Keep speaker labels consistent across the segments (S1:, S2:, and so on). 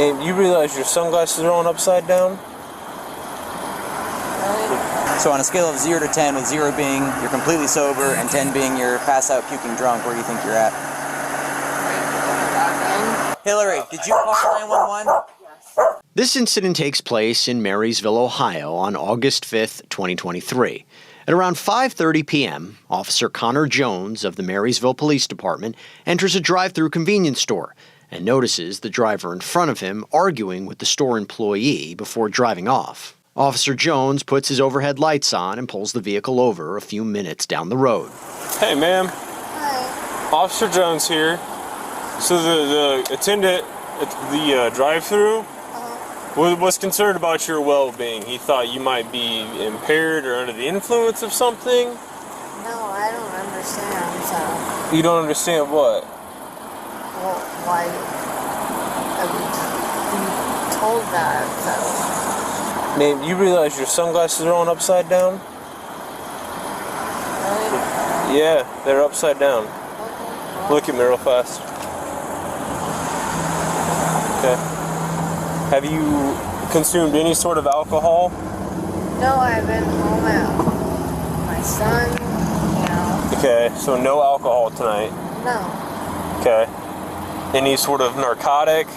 S1: Man, you realize your sunglasses are on upside down?
S2: So on a scale of 0 to 10, with 0 being you're completely sober and 10 being you're passed out puking drunk, where do you think you're at? Hillary, did you call 911?
S3: This incident takes place in Marysville, Ohio on August 5th, 2023. At around 5:30 p.m., Officer Connor Jones of the Marysville Police Department enters a drive-through convenience store and notices the driver in front of him arguing with the store employee before driving off. Officer Jones puts his overhead lights on and pulls the vehicle over a few minutes down the road.
S1: Hey, ma'am.
S4: Hi.
S1: Officer Jones here. So the attendant at the drive-through was concerned about your well-being. He thought you might be impaired or under the influence of something.
S4: No, I don't understand, so...
S1: You don't understand what?
S4: Well, why... I was told that, so...
S1: Man, you realize your sunglasses are on upside down?
S4: Really?
S1: Yeah, they're upside down.
S4: Okay.
S1: Look at me real fast. Okay. Have you consumed any sort of alcohol?
S4: No, I've been home at my son, you know.
S1: Okay, so no alcohol tonight.
S4: No.
S1: Okay. Any sort of narcotic?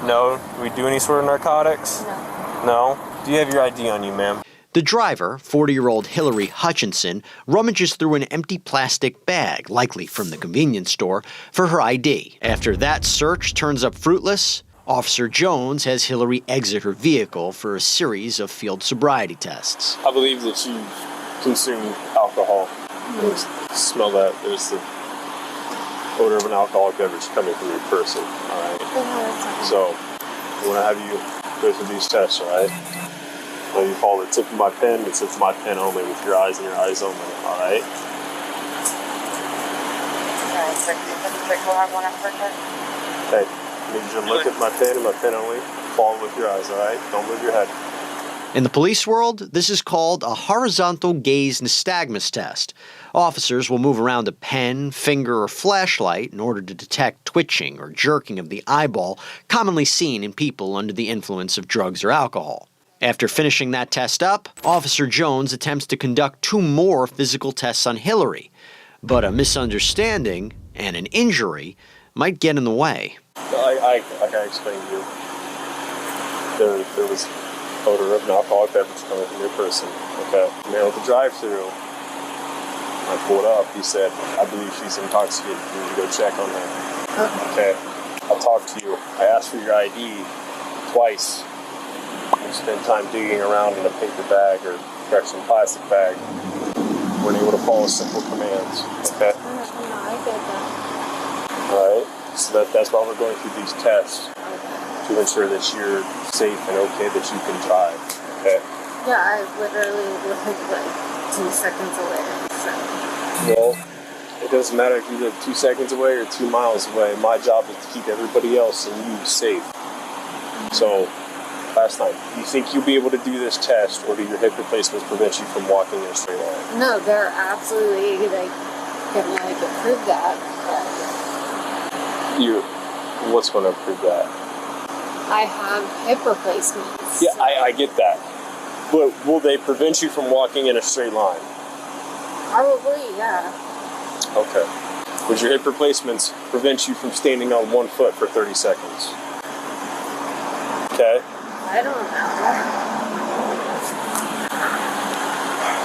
S4: No.
S1: No? Do we do any sort of narcotics?
S4: No.
S1: No? Do you have your ID on you, ma'am?
S3: The driver, 40-year-old Hillary Hutchinson, rummages through an empty plastic bag, likely from the convenience store, for her ID. After that search turns up fruitless, Officer Jones has Hillary exit her vehicle for a series of field sobriety tests.
S1: I believe that you consumed alcohol. Smell that. There's the odor of an alcoholic beverage coming from your person. All right. So, I want to have you go through these tests, all right? So you follow the tip of my pen. It's my pen only, with your eyes and your eyes only. All right. Okay. I need you to look at my pen and my pen only. Follow with your eyes, all right? Don't move your head.
S3: In the police world, this is called a horizontal gaze nystagmus test. Officers will move around a pen, finger, or flashlight in order to detect twitching or jerking of the eyeball, commonly seen in people under the influence of drugs or alcohol. After finishing that test up, Officer Jones attempts to conduct 2 more physical tests on Hillary, but a misunderstanding and an injury might get in the way.
S1: Like I explained to you, there was odor of an alcoholic beverage coming from your person. Okay. Man, at the drive-through, I pulled up, he said, I believe she's intoxicated. You need to go check on her. Okay. I talked to you. I asked for your ID twice. You spent time digging around in a paper bag or some plastic bag. Weren't able to follow simple commands. Okay.
S4: No, I get that.
S1: All right. So that's why we're going through these tests, to ensure that you're safe and okay, that you can drive. Okay.
S4: Yeah, I literally live like 2 seconds away, so...
S1: Well, it doesn't matter if you live 2 seconds away or 2 miles away. My job is to keep everybody else and you safe. So, last night, do you think you'll be able to do this test, or do your hip replacements prevent you from walking in a straight line?
S4: No, they're absolutely, like, gonna prove that.
S1: What's going to prove that?
S4: I have hip replacements.
S1: Yeah, I get that. But will they prevent you from walking in a straight line?
S4: Probably, yeah.
S1: Okay. Would your hip replacements prevent you from standing on 1 foot for 30 seconds? Okay.
S4: I don't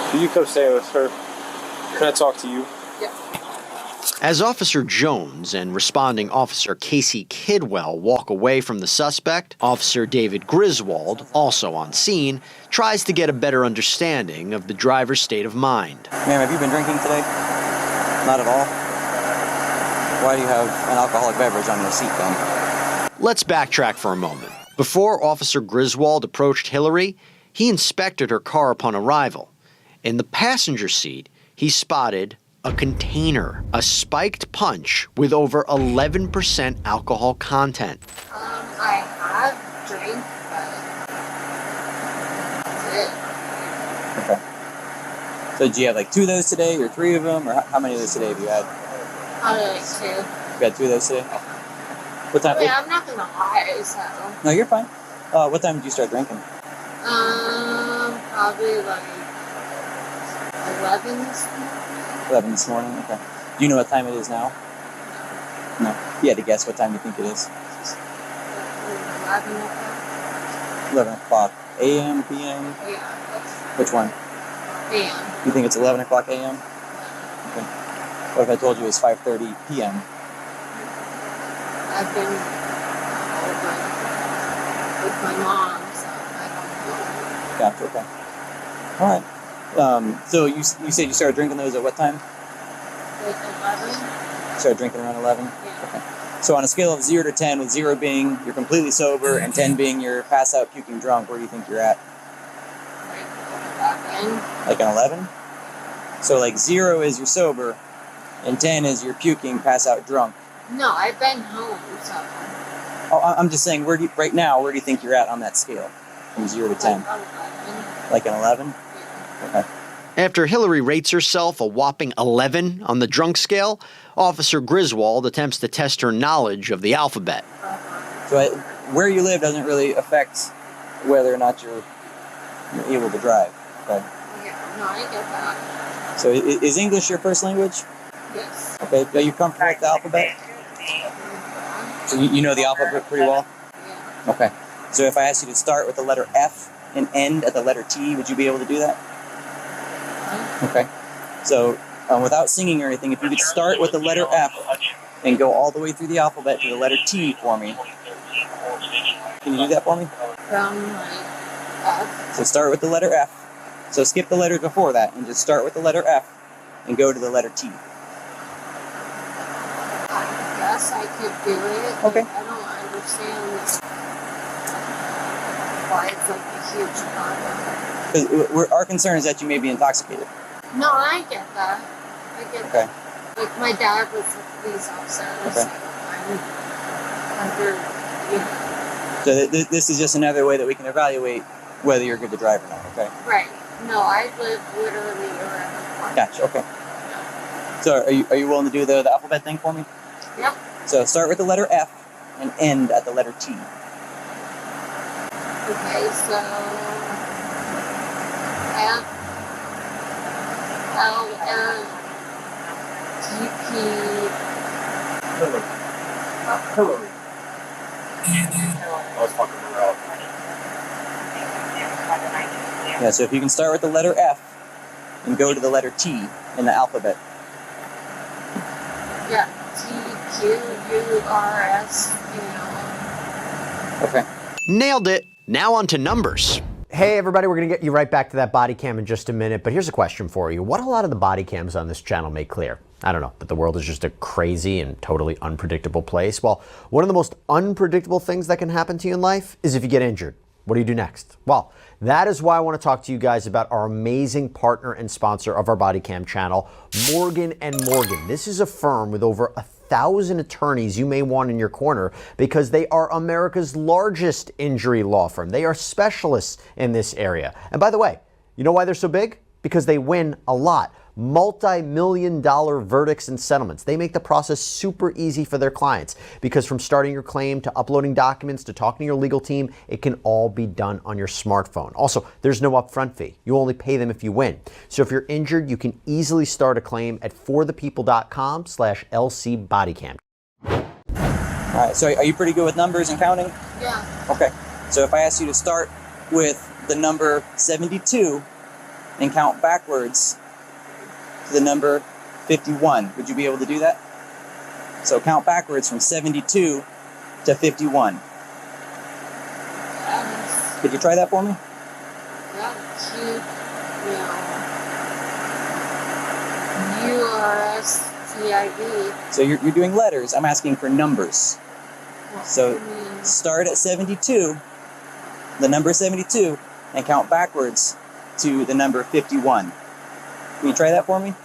S4: know.
S1: Can you come stay with her? Can I talk to you?
S4: Yeah.
S3: As Officer Jones and responding Officer Casey Kidwell walk away from the suspect, Officer David Griswold, also on scene, tries to get a better understanding of the driver's state of mind.
S2: Ma'am, have you been drinking today? Not at all? Why do you have an alcoholic beverage on your seat then?
S3: Let's backtrack for a moment. Before Officer Griswold approached Hillary, he inspected her car upon arrival. In the passenger seat, he spotted a container, a spiked punch with over 11% alcohol content.
S4: I have drank, but that's it.
S2: Okay. So did you have like 2 of those today, or 3 of them, or how many of those today have you had?
S4: I like 2.
S2: You had 2 of those today? What time?
S4: Yeah, I'm not gonna lie, so.
S2: No, you're fine. What time did you start drinking?
S4: Probably like 11 this morning.
S2: 11 this morning. Okay. Do you know what time it is now? No. You had to guess what time you think it is.
S4: 11 o'clock.
S2: 11 o'clock a.m., p.m.
S4: Yeah,
S2: Which one?
S4: AM.
S2: You think it's 11 o'clock a.m.? Okay. What if I told you it was 5:30 p.m.?
S4: I've been over with my mom, so I don't know.
S2: Gotcha. Okay. All right. So you said you started drinking those at what time?
S4: Like 11?
S2: Started drinking around 11?
S4: Yeah.
S2: Okay. So on a scale of 0 to 10, with 0 being you're completely sober and 10 being you're pass out puking drunk, where do you think you're at?
S4: Like 11?
S2: Like an 11? So like 0 is you're sober and 10 is you're puking, pass out drunk.
S4: No, I've been home, so.
S2: Oh, I'm just saying, right now, where do you think you're at on that scale? From 0 to 10?
S4: Like 11.
S2: Like an 11?
S4: Yeah.
S2: Okay.
S3: After Hillary rates herself a whopping 11 on the drunk scale, Officer Griswold attempts to test her knowledge of the alphabet.
S2: So where you live doesn't really affect whether or not you're able to drive. Okay.
S4: Yeah, no, I get that.
S2: So is English your first language?
S4: Yes.
S2: Okay. Are you comfortable with the alphabet? So you know the alphabet pretty well?
S4: Yeah.
S2: Okay. So if I asked you to start with the letter F and end at the letter T, would you be able to do that? Okay. So without singing or anything, if you could start with the letter F and go all the way through the alphabet to the letter T for me. Can you do that for me?
S4: From like F.
S2: So start with the letter F. So skip the letters before that and just start with the letter F and go to the letter T.
S4: I guess I could do it.
S2: Okay.
S4: I don't understand why it's like a huge problem.
S2: Because our concern is that you may be intoxicated.
S4: No, I get that. I get
S2: Okay.
S4: that. Like my dad was a police officer,
S2: Okay.
S4: so I'm under, you know.
S2: So this is just another way that we can evaluate whether you're good to drive or not, okay?
S4: Right. No, I live literally around the corner.
S2: Gotcha, okay. So are you willing to do the alphabet thing for me?
S4: Yep.
S2: So start with the letter F and end at the letter T.
S4: Okay, so F L M T P.
S1: Hillary. I was fucking around.
S2: Yeah, so if you can start with the letter F and go to the letter T in the alphabet.
S4: Yeah, T Q U R S.
S2: Okay.
S3: Nailed it. Now on to numbers. Hey everybody, we're going to get you right back to that body cam in just a minute, but here's a question for you. What a lot of the body cams on this channel make clear, I don't know, that the world is just a crazy and totally unpredictable place. Well, one of the most unpredictable things that can happen to you in life is if you get injured. What do you do next? Well, that is why I want to talk to you guys about our amazing partner and sponsor of our body cam channel, Morgan & Morgan. This is a firm with over 1,000 attorneys you may want in your corner because they are America's largest injury law firm. They are specialists in this area. And by the way, you know why they're so big? Because they win a lot. Multi-million-dollar verdicts and settlements. They make the process super easy for their clients because from starting your claim to uploading documents to talking to your legal team, it can all be done on your smartphone. Also, there's no upfront fee. You only pay them if you win. So if you're injured, you can easily start a claim at forthepeople.com/LCBodycam. All
S2: right, so are you pretty good with numbers and counting?
S4: Yeah.
S2: Okay, so if I ask you to start with the number 72 and count backwards to the number 51. Would you be able to do that? So count backwards from 72 to 51.
S4: Yes.
S2: Could you try that for me?
S4: Yeah, U-R-S-T-I-V.
S2: So you're doing letters. I'm asking for numbers.
S4: What
S2: So
S4: do you mean?
S2: start at 72, the number 72, and count backwards to the number 51. Can you try that for me?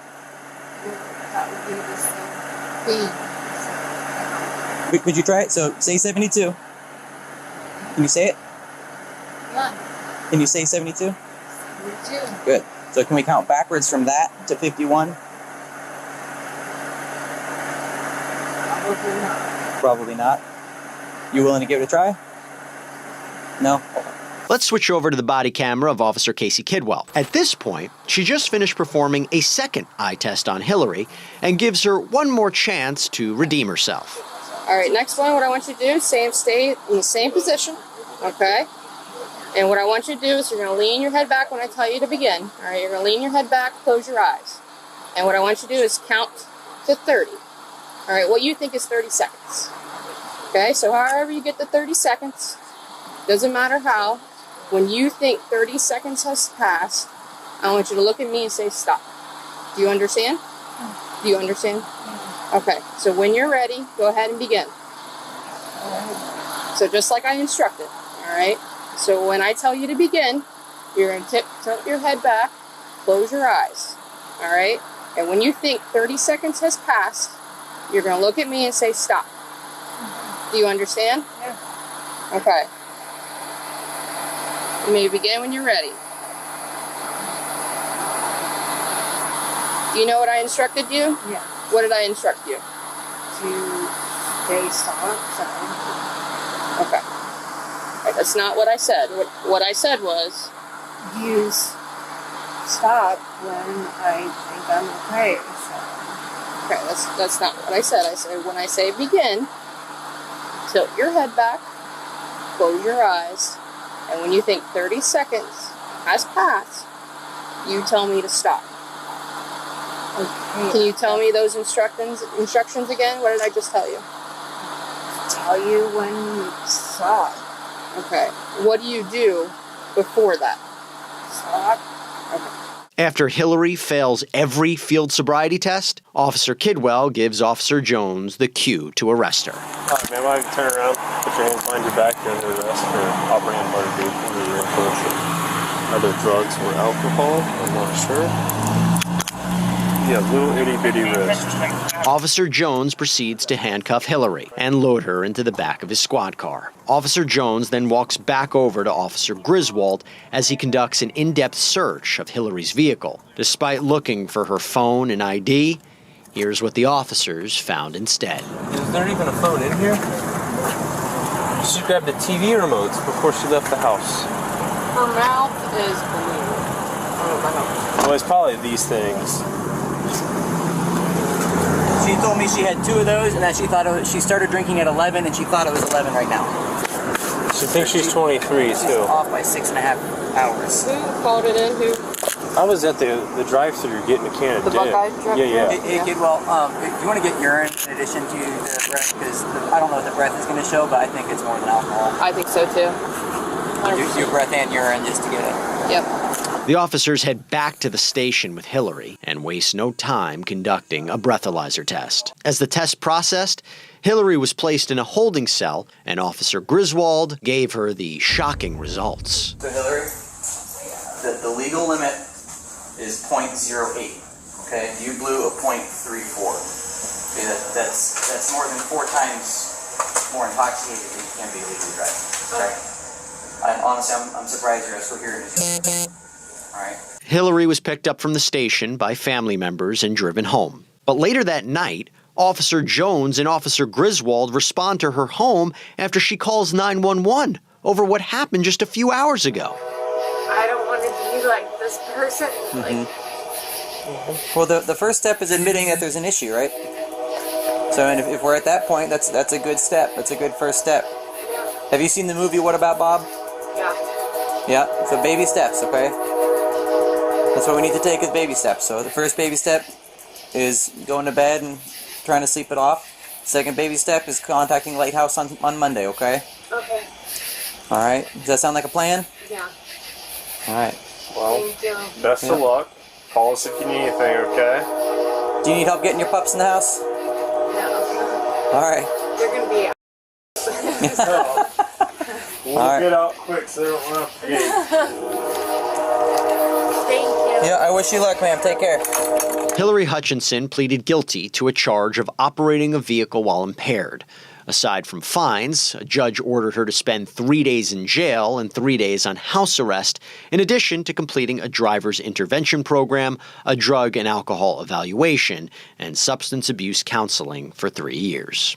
S4: That would be the same thing.
S2: Could you try it? So say 72. Can you say it?
S4: Yeah.
S2: Can you say 72?
S4: 72.
S2: Good. So can we count backwards from that to 51?
S4: Probably not.
S2: Probably not. You willing to give it a try? No?
S3: Let's switch over to the body camera of Officer Casey Kidwell. At this point, she just finished performing a second eye test on Hillary and gives her one more chance to redeem herself.
S5: All right, next one, what I want you to do, stay in the same position, okay? And what I want you to do is you're going to lean your head back when I tell you to begin. All right, you're going to lean your head back, close your eyes. And what I want you to do is count to 30. All right, what you think is 30 seconds. Okay, so however you get to 30 seconds, doesn't matter how, when you think 30 seconds has passed, I want you to look at me and say stop. Do you understand? Do you understand? Okay, so when you're ready, go ahead and begin. So just like I instructed, all right? So when I tell you to begin, you're going to tilt your head back, close your eyes, all right? And when you think 30 seconds has passed, you're going to look at me and say stop. Do you understand?
S4: Yeah.
S5: Okay. You may begin when you're ready. Do you know what I instructed you?
S4: Yeah.
S5: What did I instruct you?
S4: To stay silent.
S5: Okay. Right, that's not what I said. What I said was,
S4: Use stop when I think I'm okay. So.
S5: okay, that's not what I said. I said when I say begin, tilt your head back, close your eyes, and when you think 30 seconds has passed, you tell me to stop.
S4: Okay.
S5: Can you tell me those instructions again? What did I just tell you?
S4: Tell you when you stop.
S5: Okay. What do you do before that?
S4: Stop.
S3: After Hillary fails every field sobriety test, Officer Kidwell gives Officer Jones the cue to arrest her.
S1: All right, man, why don't you turn around, put your hands behind your back, you're under arrest for operating on motor vehicle under the influence of other drugs or alcohol. I'm not sure. Yeah, little itty bitty wrist.
S3: Officer Jones proceeds to handcuff Hillary and load her into the back of his squad car. Officer Jones then walks back over to Officer Griswold as he conducts an in-depth search of Hillary's vehicle. Despite looking for her phone and ID, here's what the officers found instead.
S6: Is there even a phone in here? She grabbed the TV remotes before she left the house.
S5: Her mouth is blue.
S1: Well, it's probably these things.
S2: She told me she had 2 of those and that she started drinking at 11 and she thought it was 11 right now.
S6: She thinks she's 23
S2: She's
S6: too.
S2: off by 6.5 hours.
S5: Who called it in? Who?
S1: I was at the drive-thru getting a can of
S5: The
S1: dip.
S5: Buckeye drive-thru?
S1: Yeah.
S2: Hey, Kidwell, do you want to get urine in addition to the breath? Because I don't know what the breath is going to show, but I think it's more than alcohol.
S5: I think so too.
S2: Do breath and urine just to get it.
S5: Yep.
S3: The officers head back to the station with Hillary and waste no time conducting a breathalyzer test. As the test processed, Hillary was placed in a holding cell, and Officer Griswold gave her the shocking results.
S2: So Hillary, the legal limit is 0.08. Okay, you blew a 0.34. Okay, that's more than 4 times more intoxicated than you can be legally driving. Okay. Honestly, I'm surprised you're still here. All right.
S3: Hillary was picked up from the station by family members and driven home. But later that night, Officer Jones and Officer Griswold respond to her home after she calls 911 over what happened just a few hours ago.
S4: I don't want to be like this person.
S2: Well, the first step is admitting that there's an issue, right? So, and if we're at that point, that's a good step. That's a good first step. Have you seen the movie What About Bob?
S4: Yeah.
S2: Yeah. So baby steps, okay? That's what we need to take as baby steps. So the first baby step is going to bed and trying to sleep it off. Second baby step is contacting Lighthouse on Monday, okay?
S4: Okay.
S2: All right. Does that sound like a plan?
S4: Yeah.
S2: All right.
S1: Well,
S4: Thank you.
S1: best of luck. Call us if you need anything, okay?
S2: Do you need help getting your pups in the house?
S4: No.
S2: All right.
S4: They're gonna be out.
S1: We'll
S2: All right.
S1: get out quick so they don't run up the gate.
S4: Thank you.
S2: Yeah, I wish you luck, ma'am. Take care.
S3: Hillary Hutchinson pleaded guilty to a charge of operating a vehicle while impaired. Aside from fines, a judge ordered her to spend 3 days in jail and 3 days on house arrest, in addition to completing a driver's intervention program, a drug and alcohol evaluation, and substance abuse counseling for 3 years.